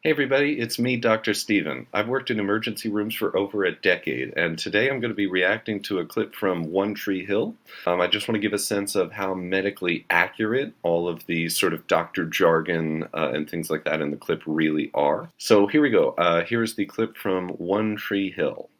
Hey everybody, it's me, Dr. Steven. I've worked in emergency rooms for over a decade, and today I'm going to be reacting to a clip from One Tree Hill. I just want to give a sense of how medically accurate all of the sort of doctor jargon and things like that in the clip really are. So here we go. Here's the clip from One Tree Hill.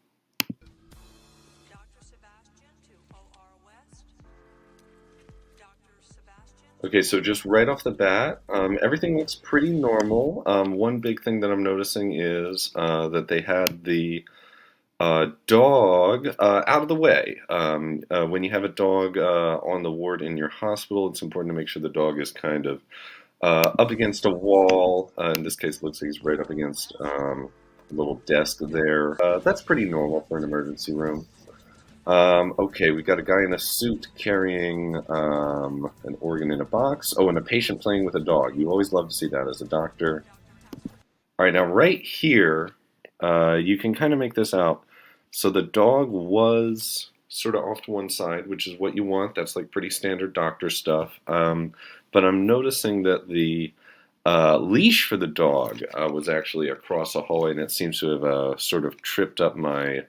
Okay, so just right off the bat, everything looks pretty normal. One big thing that I'm noticing is that they had the dog out of the way. When you have a dog on the ward in your hospital, it's important to make sure the dog is kind of up against a wall. In this case, it looks like he's right up against a little desk there. That's pretty normal for an emergency room. Okay, we got a guy in a suit carrying an organ in a box. Oh, and a patient playing with a dog. You always love to see that as a doctor. All right, now right here, you can kind of make this out. So the dog was sort of off to one side, which is what you want. That's like pretty standard doctor stuff. But I'm noticing that the leash for the dog was actually across a hallway, and it seems to have sort of tripped up my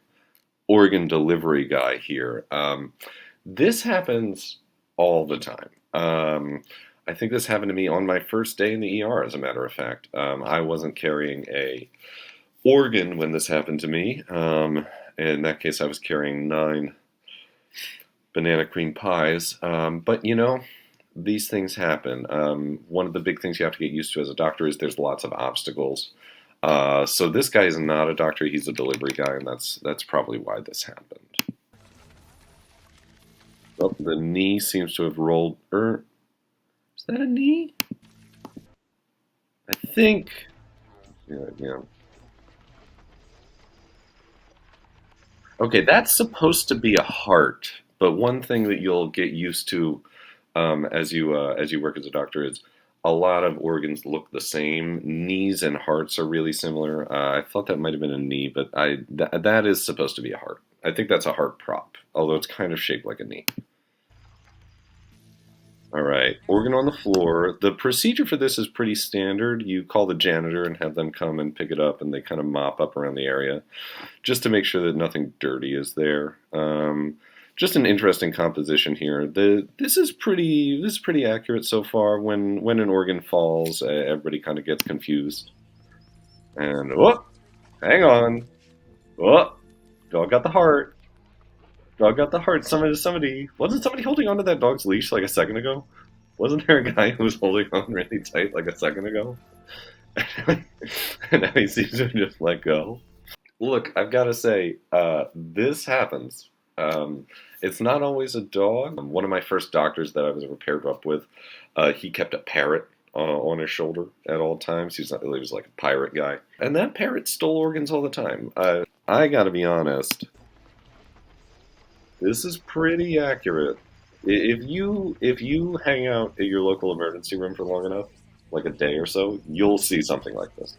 organ delivery guy here. This happens all the time. I think this happened to me on my first day in the ER, as a matter of fact. I wasn't carrying a organ when this happened to me. In that case, I was carrying 9 banana cream pies. But you know, these things happen. One of the big things you have to get used to as a doctor is there's lots of obstacles. So this guy is not a doctor, he's a delivery guy, and that's probably why this happened. Oh, the knee seems to have rolled. Is that a knee? I think. Yeah. Okay, that's supposed to be a heart, but one thing that you'll get used to as you work as a doctor is a lot of organs look the same. Knees and hearts are really similar. I thought that might have been a knee, but that is supposed to be a heart. I think that's a heart prop, although it's kind of shaped like a knee. All right, organ on the floor. The procedure for this is pretty standard. You call the janitor and have them come and pick it up, and they kind of mop up around the area just to make sure that nothing dirty is there. Just an interesting composition here. This is pretty accurate so far. When an organ falls, everybody kind of gets confused. And oh, hang on. Oh, dog got the heart. Dog got the heart. Somebody wasn't somebody holding onto that dog's leash like a second ago? Wasn't there a guy who was holding on really tight like a second ago? And now he seems to have just let go. Look, I've got to say, this happens. It's not always a dog. One of my first doctors that I was paired up with, he kept a parrot on his shoulder at all times. He was like a pirate guy, and that parrot stole organs all the time. I got to be honest, this is pretty accurate. If you hang out at your local emergency room for long enough, like a day or so, you'll see something like this.